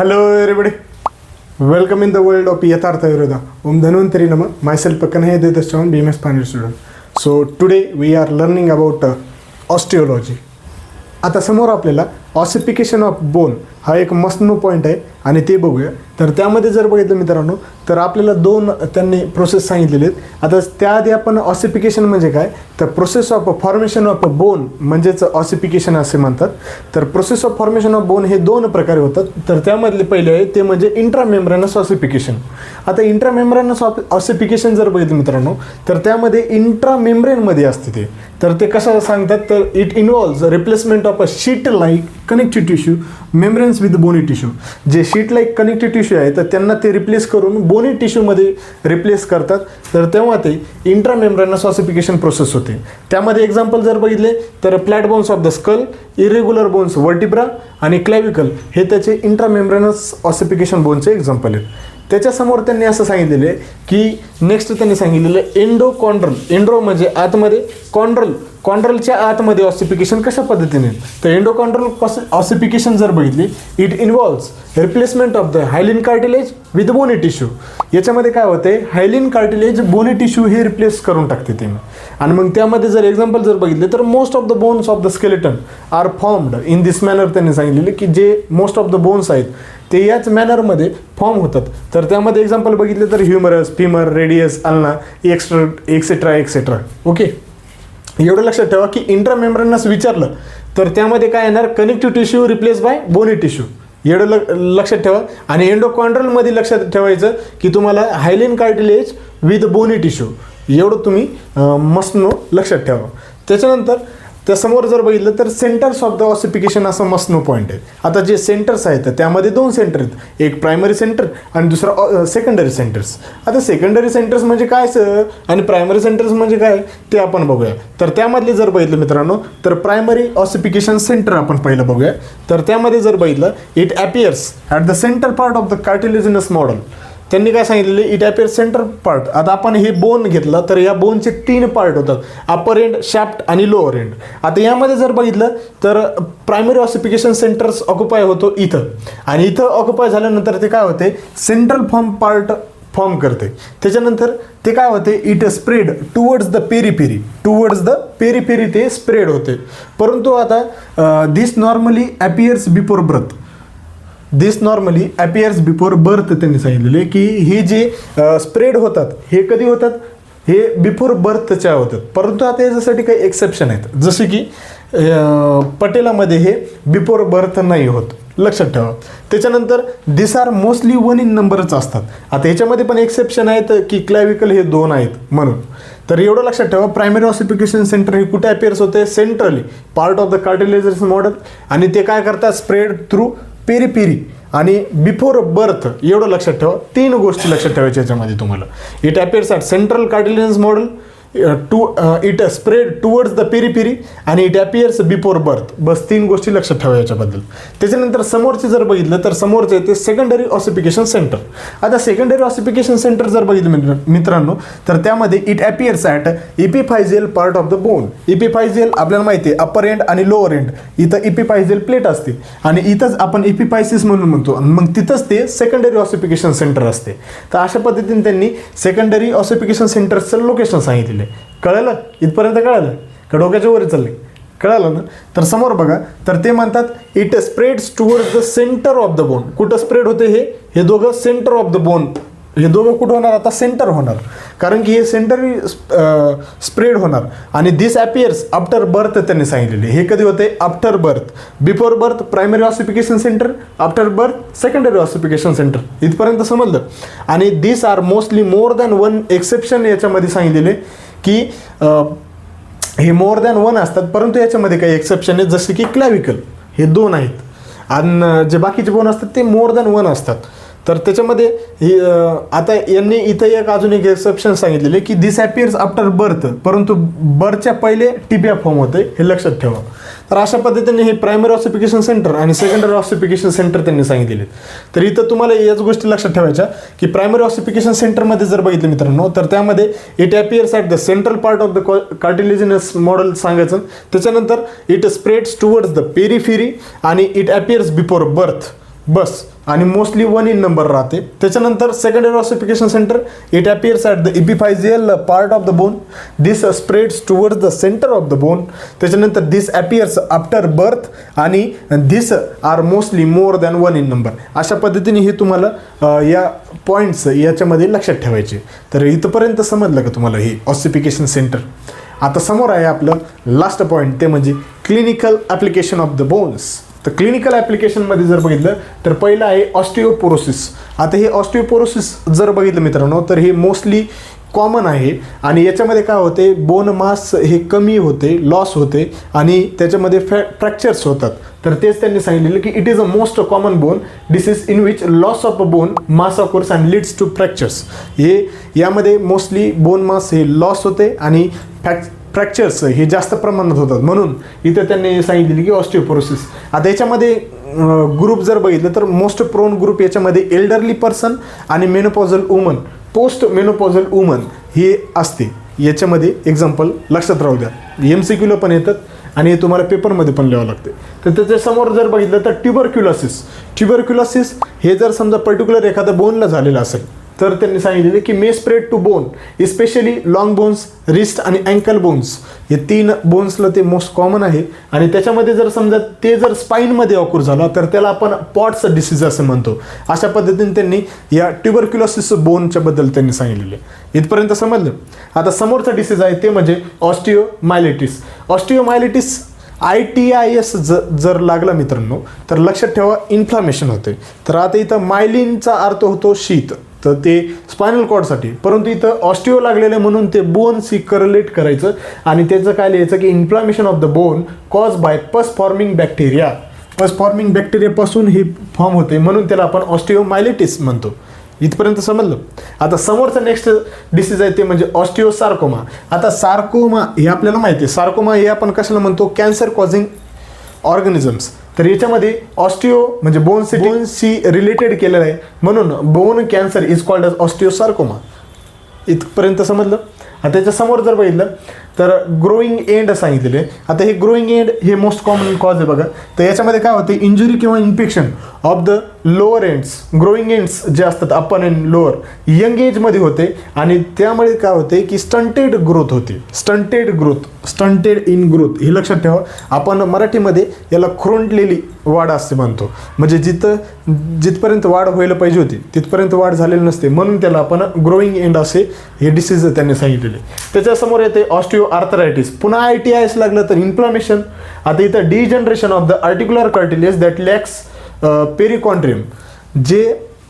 Hello everybody, welcome in the world of Yathartha Viroda. Dhanvantari Nama, myself Kanhaiya Devdaschavan, BMS Final student. So today we are learning about osteology. आता समोर आपल्याला ossification of bone हा एक मस्नो point आहे आणि ते बघूया. तर त्यामध्ये जर बघितलं मित्रांनो तर आपल्याला दोन त्यांनी प्रोसेस सांगितलेले आहेत. आता त्याआधी आपण ऑसिफिकेशन म्हणजे काय, तर process of formation of bone म्हणजेच ऑसिफिकेशन असे म्हणतात. तर process of formation of bone हे दोन प्रकारे होतात. तर त्यामधले पहिले आहे ते म्हणजे इंट्रामेम्ब्रेनस ऑसिफिकेशन. आता इंट्रामेम्ब्रेनस ऑसिफिकेशन जर बघितलं मित्रांनो तर त्यामध्ये इंट्रामेम्ब्रेनमध्ये असते ते. तर ते कसं सांगतात, तर it involves replacement of a sheet like connective tissue membranes with bony tissue. जे शीट लाईक कनेक्टिव्ह टिश्यू आहे तर त्यांना ते रिप्लेस करून बोनी टिश्यूमध्ये रिप्लेस करतात. तर तेव्हा ते इंट्रामेम्ब्रेनस ऑसिफिकेशन प्रोसेस होते. त्यामध्ये एक्झाम्पल जर बघितले तर flat bones of the skull, irregular bones vertebra आणि क्लॅविकल हे त्याचे इंट्रामेम्ब्रेनस ऑसिफिकेशन बोनचे एक्झाम्पल आहेत. त्याच्यासमोर त्यांनी असं सांगितलेलं आहे की नेक्स्ट त्यांनी सांगितलेलं आहे एंडोकॉन्ड्रल. एंड्रो म्हणजे आतमध्ये, कॉन्ड्रल कॉन्ड्रलच्या आतमध्ये ऑसिफिकेशन कशा पद्धतीने. तर एंडोकॉन्ड्रल ऑसिफिकेशन जर बघितली it involves replacement of the hyaline cartilage with bony tissue. याच्यामध्ये काय होते, हायलिन कार्टिलेज बोनी टिश्यू हे रिप्लेस करून टाकते ते. आणि मग त्यामध्ये जर एक्झाम्पल जर बघितले तर most of the bones of the skeleton are formed in this manner. त्यांनी सांगितलेले की जे मोस्ट ऑफ द बोन्स आहेत ते याच मॅनरमध्ये फॉर्म होतात. तर त्यामध्ये एक्झाम्पल बघितले तर humerus, femur, radius, ulna etcetera etcetera. Okay, एवढं लक्षात ठेवा की इंट्रामेम्ब्रेनस विचारलं तर त्यामध्ये काय येणार, connective tissue replace by bony tissue. एवढं लक्षात ठेवा. आणि एंडोकॉन्ड्रलमध्ये लक्षात ठेवायचं की तुम्हाला hyaline cartilage with bony tissue, एवढं तुम्ही मस्नो लक्षात ठेवा. त्याच्यानंतर त्यासमोर जर बघितलं तर सेंटर्स ऑफ द ऑसिफिकेशन असं मस्नो पॉईंट आहे. आता जे सेंटर्स आहेत त्यामध्ये दोन सेंटर आहेत, एक प्रायमरी सेंटर आणि दुसरा सेकंडरी सेंटर्स. आता सेकंडरी सेंटर्स म्हणजे काय सर आणि प्रायमरी सेंटर्स म्हणजे काय ते आपण बघूया. तर त्यामधले जर बघितलं मित्रांनो तर प्रायमरी ऑसिफिकेशन सेंटर आपण पहिलं बघूया. तर त्यामध्ये जर बघितलं it appears at the centre part of the cartilaginous model. त्यांनी काय सांगितलेले, इट अपियर सेंटर पार्ट. आता आपण हे बोन घेतलं तर या बोनचे तीन पार्ट होतात, अपर एंड, शाफ्ट आणि लोअर एंड. आता यामध्ये जर बघितलं तर प्रायमरी ऑसिफिकेशन सेंटर्स ऑक्युपाय होतो इथं, आणि इथं ऑक्युपाय झाल्यानंतर ते काय होते, सेंट्रल पार्ट फॉर्म करते. त्याच्यानंतर ते काय होते, it spread towards the periphery ते स्प्रेड होते. परंतु आता दिस नॉर्मली अपियर्स बिफोर बर्थ. त्यांनी सांगितलेले की हे जे स्प्रेड होतात हे कधी होतात, हे बिफोर बर्थच्या होतात. परंतु आता याच्यासाठी काही एक्सेप्शन आहेत, जसे की पटेलामध्ये हे बिफोर बर्थ नाही होत, लक्षात ठेवा. त्याच्यानंतर दिस आर मोस्टली 1 in नंबरच असतात. आता याच्यामध्ये पण एक्सेप्शन आहेत की क्लॅविकल हे 2 आहेत म्हणून. तर एवढं लक्षात ठेवा, प्रायमरी ऑसिफिकेशन सेंटर हे कुठे अपियर्स होते, centrally part of the cartilages model. आणि ते काय करतात, स्प्रेड थ्रू पेरिफेरी आणि बिफोर बर्थ. एवढं लक्षात ठेवा, तीन गोष्टी लक्षात ठेवायच्या याच्यामध्ये तुम्हाला. It appears at central cartilages model, it spread towards the periphery आणि इट अपियर्स बिफोर बर्थ. बस तीन गोष्टी लक्षात ठेवा याच्याबद्दल. त्याच्यानंतर समोरचे जर बघितलं तर समोरचे ते सेकंडरी ऑसिफिकेशन सेंटर. आता सेकंडरी ऑसिफिकेशन सेंटर जर बघितलं मित्रांनो तर त्यामध्ये it appears at epiphyseal part of the bone. Epiphyseal आपल्याला माहिती आहे अपर एंड आणि लोअर एंड. इथं इपिफायजियल प्लेट असते आणि इथंच आपण इपिफायसिस म्हणून म्हणतो, आणि मग तिथंच ते सेकंडरी ऑसिफिकेशन सेंटर असते. तर अशा पद्धतीने त्यांनी सेकंडरी ऑसिफिकेशन सेंटरचं लोकेशन सांगितलेलं. कळलं इथपर्यंत? कळलं का डोक्याच्या वर चाललंय? कळालं ना? तर समोर बघा, तर ते म्हणतात it spreads towards the centre of the bone. कुठं स्प्रेड होते हे दोघं सेंटर ऑफ द बोन. हे दोघं कुठं होणार, आता सेंटर होणार, कारण की हे सेंटरी स्प्रेड होणार. आणि दिस अपियर्स आफ्टर बर्थ. त्यांनी सांगितलेले हे कधी होते, after birth. Before birth primary ossification centre, after birth secondary ossification centre. इथपर्यंत समजलं. आणि this are mostly more than 1 exception याच्यामध्ये सांगितलेले की हे मोर दॅन 1 असतात, परंतु याच्यामध्ये काही एक्सेप्शन आहेत, जसे की क्लॅविकल हे 2 आहेत आणि जे बाकीचे बोन असतात ते मोर दॅन 1 असतात. तर त्याच्यामध्ये आता यांनी इथं एक अजून एक एक्सेप्शन सांगितलेले की दिस अपियर्स आफ्टर बर्थ, परंतु बर्थच्या पहिले टिबिया फॉर्म होते, हे लक्षात ठेवा. तर अशा पद्धतीने हे प्रायमरी ऑसिफिकेशन सेंटर आणि सेकंडरी ऑसिफिकेशन सेंटर त्यांनी सांगितलेले. तर इथं तुम्हाला याच गोष्टी लक्षात ठेवायच्या की प्रायमरी ऑसिफिकेशन सेंटरमध्ये जर बघितलं मित्रांनो तर त्यामध्ये it appears at the central part of the cartilaginous model सांगायचं. त्याच्यानंतर it spreads towards the periphery आणि इट अपियर्स बिफोर बर्थ. बस आणि मोस्टली 1 इन नंबर राहते. त्याच्यानंतर secondary ossification centre, it appears at the epiphyseal part of the bone, this spreads towards the centre of the bone. त्याच्यानंतर this appears after birth आणि this are mostly more than 1 in number. अशा पद्धतीने हे तुम्हाला या points याच्यामध्ये लक्षात ठेवायचे. तर इथंपर्यंत समजलं का तुम्हाला हे ऑसिफिकेशन सेंटर. आता समोर आहे आपलं लास्ट पॉईंट, ते म्हणजे clinical application of the bones. तर क्लिनिकल ॲप्लिकेशनमध्ये जर बघितलं तर पहिलं आहे ऑस्टिओपोरोसिस. आता हे ऑस्टिओपोरोसिस जर बघितलं मित्रांनो तर हे मोस्टली कॉमन आहे आणि याच्यामध्ये काय होते, बोन मास हे कमी होते, लॉस होते आणि त्याच्यामध्ये फ्रॅक्चर्स होतात. तर तेच त्यांनी सांगितलेलं की it is a most common bone disease in which loss of a bone mass occurs and leads to fractures. हे यामध्ये मोस्टली बोन मास हे लॉस होते आणि फ्रॅक्चर्स हे जास्त प्रमाणात होतात, म्हणून इथं त्यांनी सांगितलेली की ऑस्टिओपोरोसिस. आता याच्यामध्ये ग्रुप जर बघितलं तर मोस्ट प्रोन ग्रुप याच्यामध्ये एल्डरली पर्सन आणि menopausal woman, post menopausal woman हे असते. याच्यामध्ये एक्झाम्पल लक्षात राहू द्या, MCQला पण येतात आणि तुम्हाला पेपरमध्ये पण लिहावं लागते. तर त्याच्यासमोर जर बघितलं तर ट्युबरक्युलोसिस हे जर समजा पर्टिक्युलर एखाद्या बोनला झालेलं असेल तर त्यांनी सांगितलेले की may spread to bone, especially long bones, wrist आणि अँकल बोन्स. हे 3 बोन्सला ते मोस्ट कॉमन आहे आणि त्याच्यामध्ये जर समजा ते जर स्पाईनमध्ये ऑक्युर झाला तर त्याला आपण पॉट्स डिसीज असं म्हणतो. अशा पद्धतीने त्यांनी या ट्युबरक्युलोसिस बोनच्या बद्दल त्यांनी सांगितलेले. इथपर्यंत समजलं. आता समोरचा डिसीज आहे ते म्हणजे ऑस्टिओमायलिटिस. ऑस्टिओमायलिटिस ITIS जर लागला मित्रांनो तर लक्षात ठेवा इन्फ्लामेशन होते. तर आता इथं मायलिनचा अर्थ होतो शीत, तर ते स्पायनल कॉर्डसाठी, परंतु इथं ऑस्टिओ लागलेलं म्हणून ते बोनशी करलेट करायचं आणि त्याचं काय लिहायचं की inflammation of the bone cause by पस फॉर्मिंग बॅक्टेरिया. पस फॉर्मिंग बॅक्टेरियापासून हे फॉर्म होते म्हणून त्याला आपण ऑस्टिओमायलिटिस म्हणतो. इथपर्यंत समजलं. आता समोरचं नेक्स्ट डिसीज आहे ते म्हणजे ऑस्टिओसार्कोमा. आता सार्कोमा हे आपल्याला माहिती आहे, सार्कोमा हे आपण कशाला म्हणतो, कॅन्सर कॉझिंग ऑर्गॅनिझम्स. तर याच्यामध्ये ऑस्टिओ म्हणजे बोनशी रिलेटेड केलेलं आहे म्हणून bone cancer is called as osteosarcoma. इथपर्यंत समजलं. आता त्याच्यासमोर जर बघितलं तर ग्रोईंग एंड सांगितलेले आहे. आता हे ग्रोईंग एंड हे मोस्ट कॉमन कॉज आहे बघा. तर याच्यामध्ये काय होते, इंजुरी किंवा infection of the lower ends. Growing ends जे असतात अपर अँड लोअर यंग एजमध्ये होते आणि त्यामुळे काय होते की स्टंटेड ग्रोथ होते. स्टंटेड इन ग्रोथ हे लक्षात ठेवा. आपण मराठीमध्ये याला खुरंटलेली वाढ असते म्हणतो, म्हणजे जिथपर्यंत वाढ व्हायला पाहिजे होती तिथपर्यंत वाढ झालेली नसते, म्हणून त्याला आपण ग्रोईंग एंड असे हे डिसीज त्यांनी सांगितलेले. त्याच्यासमोर येते ऑस्टिओ आर्थरायटिस. पुन्हा ITIS लागलं तर इन्फ्लामेशन. आता इथं degeneration of the articular cartilage that lacks perichondrium. जे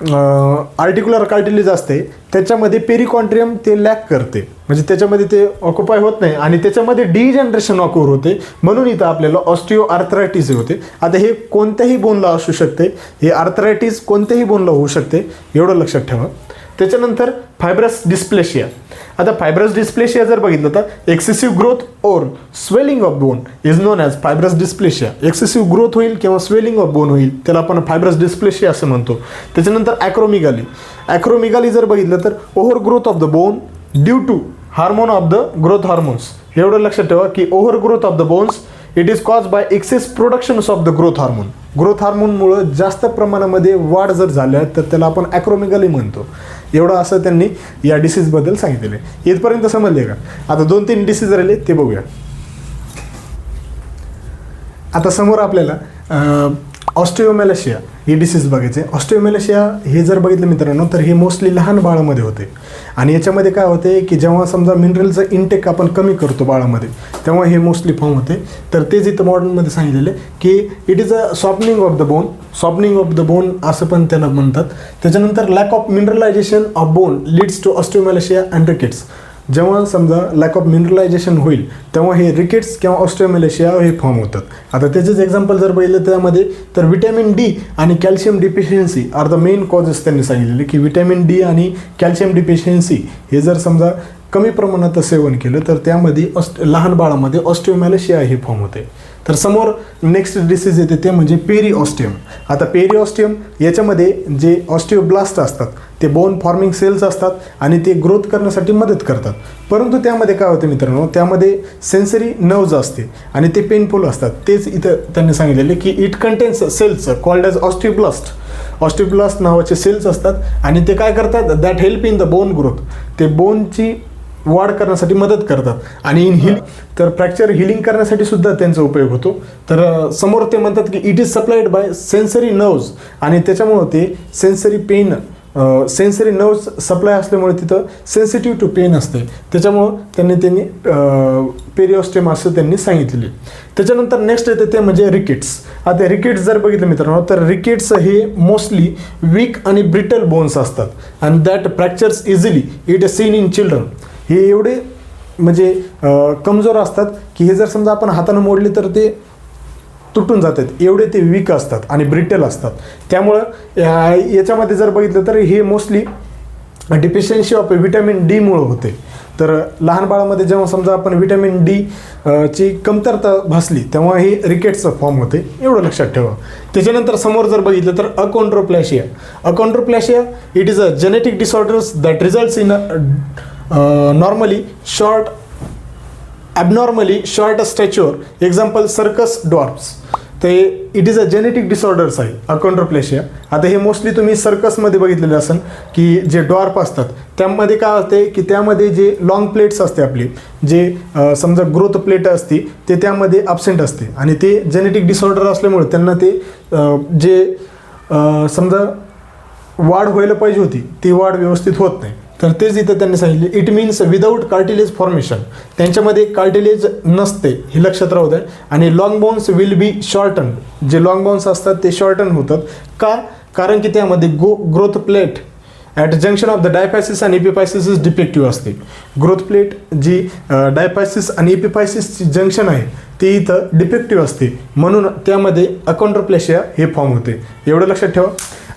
आर्टिक्युलर कार्टिलेज असते त्याच्यामध्ये पेरिकॉन्ट्रियम ते लॅक करते, म्हणजे त्याच्यामध्ये ते ऑक्युपाय होत नाही आणि त्याच्यामध्ये डिजनरेशन ऑक्युर होते, म्हणून इथं आपल्याला ऑस्टिओ आर्थरायटिस होते. आता हे कोणत्याही बोनला असू शकते, हे आर्थरायटिस कोणत्याही बोनला होऊ शकते, एवढं लक्षात ठेवा. त्याच्यानंतर फायब्रस डिस्प्लेशिया. आता फायब्रस डिस्प्लेशिया जर बघितलं तर excessive growth or swelling of bone is known as fibrous dysplasia. Excessive growth होईल किंवा स्वेलिंग ऑफ बोन होईल त्याला आपण फायब्रस डिस्प्लेशिया असं म्हणतो. त्याच्यानंतर ॲक्रोमिगाली जर बघितलं तर over growth of the bone due to hormone of the growth hormones. एवढं लक्षात ठेवा की over growth of the bones it is cause by excess productions of the growth hormone. Growth हार्मोनमुळं जास्त प्रमाणामध्ये वाढ जर झाल्या तर त्याला आपण ॲक्रोमिगाली म्हणतो. एवढं असं त्यांनी या डिसीजबद्दल सांगितलेलं आहे. इथपर्यंत समजले का. आता 2-3 डिसीज राहिले ते बघूया. आता समोर आपल्याला ऑस्टिओमॅलेशिया हे डिसीज बघायचे. ऑस्टिओमॅलेशिया हे जर बघितलं मित्रांनो तर हे मोस्टली लहान बाळामध्ये होते आणि याच्यामध्ये काय होते की जेव्हा समजा मिनरलचं इंटेक आपण कमी करतो बाळामध्ये तेव्हा हे मोस्टली फॉर्म होते. तर तेच इथं मॉडर्नमध्ये सांगितलेलं की it is a softening of the bone असं पण त्याला म्हणतात. त्याच्यानंतर lack of mineralization of bone leads to osteomalacia and rickets. जेव्हा समजा लॅक ऑफ मिनरलायझेशन होईल तेव्हा हे रिकेट्स किंवा ऑस्टिओमॅलेशिया हे फॉर्म होतात. आता त्याचेच एक्झाम्पल जर बघितलं त्यामध्ये तर विटॅमिन डी आणि calcium deficiency are the main causes त्यांनी सांगितलेले की विटॅमिन डी आणि कॅल्शियम डिफिशियन्सी हे जर समजा कमी प्रमाणात सेवन केलं तर त्यामध्ये लहान बाळामध्ये ऑस्टिओमॅलेशिया हे फॉर्म होते. तर समोर नेक्स्ट डिसीज येते ते म्हणजे पेरिऑस्टियम. आता पेरिऑस्टियम याच्यामध्ये जे ऑस्टिओब्लास्ट असतात ते बोन फॉर्मिंग सेल्स असतात आणि ते ग्रोथ करण्यासाठी मदत करतात. परंतु त्यामध्ये काय होतं मित्रांनो, त्यामध्ये सेन्सरी नर्व्ज असते आणि ते पेनफुल असतात. तेच इथं त्यांनी सांगितलेले की it contains cells called as osteoblast. Osteoblast नावाचे सेल्स असतात आणि ते काय करतात, that help in the bone growth, ते बोनची वाढ करण्यासाठी मदत करतात. आणि इन हिल तर फ्रॅक्चर हिलिंग करण्यासाठी सुद्धा त्यांचा उपयोग होतो. तर समोर ते म्हणतात की it is supplied by sensory nerves, आणि त्याच्यामुळं ते sensory pain, sensory nerves supply असल्यामुळे तिथं सेन्सिटिव्ह टू पेन असते, त्याच्यामुळं त्यांनी पेरिओस्टेम असं त्यांनी सांगितलेले. त्याच्यानंतर नेक्स्ट येते ते म्हणजे रिकेट्स. आता रिकेट्स जर बघितलं मित्रांनो तर रिकेट्स हे मोस्टली वीक आणि ब्रिटल बोन्स असतात आणि that fractures easily, it is seen in children. हे एवढे म्हणजे कमजोर असतात की हे जर समजा आपण हातानं मोडले तर ते तुटून जातात, एवढे ते वीक असतात आणि ब्रिटल असतात. त्यामुळं याच्यामध्ये जर बघितलं तर हे मोस्टली डिफिशियन्सी ऑफ व्हिटॅमिन डीमुळं होते. तर लहान बाळामध्ये जेव्हा समजा आपण व्हिटॅमिन डी ची कमतरता भासली तेव्हा हे रिकेट्सचं फॉर्म होते, एवढं लक्षात ठेवा. त्याच्यानंतर समोर जर बघितलं तर achondroplasia. Achondroplasia it is a genetic disorders that results in normally short, abnormally short stature, example circus dwarfs. ते it is a genetic disorders आहे अकॉन्ड्रोप्लॅशिया. आता हे मोस्टली तुम्ही सर्कसमध्ये बघितलेले असेल की जे डॉर्फ असतात त्यामध्ये काय होते की त्यामध्ये जे लॉंग प्लेट्स असते आपली, जे समजा ग्रोथ प्लेट असते ते त्यामध्ये ॲबसेंट असते आणि ते जेनेटिक डिसऑर्डर असल्यामुळे त्यांना ते जे समजा वाढ व्हायला पाहिजे होती ती वाढ व्यवस्थित होत नाही. तर तेच इथं त्यांनी सांगितले, it means without cartilage formation, त्यांच्यामध्ये कार्टिलेज नसते हे लक्षात राहू द्या. आणि long bones will be shorten, जे लॉंग बोन्स असतात ते शॉर्टन होतात का, कारण की त्यामध्ये growth plate at junction of the diaphysis आणि इपिफायसिस इज डिफेक्टिव्ह असते. ग्रोथ प्लेट जी डायफॅसिस आणि इपिफायसिसची जंक्शन आहे ती इथं डिफेक्टिव्ह असते, म्हणून त्यामध्ये अकॉन्ड्रोप्लॅशिया हे फॉर्म होते, एवढं लक्षात ठेवा.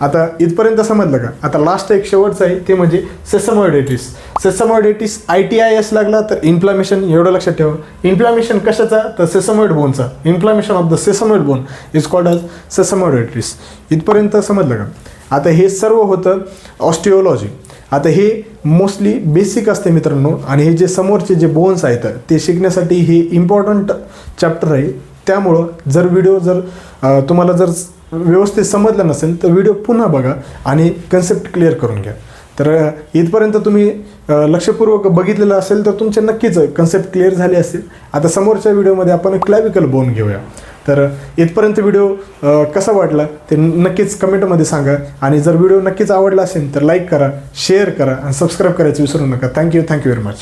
आता इथपर्यंत समजलं का. आता लास्ट एक शेवटचं आहे ते म्हणजे सेसमॉइडेटिस. सेसमॉइडेटिस ITIS लागला तर इन्फ्लामेशन, एवढं लक्षात ठेवा. इन्फ्लामेशन कशाचा, तर सेसमॉइड बोनचा. Inflammation of the sesamoid bone is called as sesamoiditis. इथपर्यंत समजलं का. आता हे सर्व होतं ऑस्टिओलॉजी. आता हे मोस्टली बेसिक असते मित्रांनो, आणि हे जे समोरचे जे बोन्स आहेत ते शिकण्यासाठी हे इम्पॉर्टंट चॅप्टर आहे. त्यामुळं जर व्हिडिओ जर तुम्हाला जर व्यवस्थित समजलं नसेल तर व्हिडिओ पुन्हा बघा आणि कन्सेप्ट क्लिअर करून घ्या. तर इथपर्यंत तुम्ही लक्षपूर्वक बघितलेलं असेल तर तुमचे नक्कीच कन्सेप्ट क्लिअर झाले असतील. आता समोरच्या व्हिडिओमध्ये आपण क्लॅविकल बोन घेऊया. तर इथपर्यंत व्हिडिओ कसा वाटला ते नक्कीच कमेंटमध्ये सांगा, आणि जर व्हिडिओ नक्कीच आवडला असेल तर लाईक करा, शेअर करा आणि सबस्क्राईब करायचं विसरू नका. Thank you very much.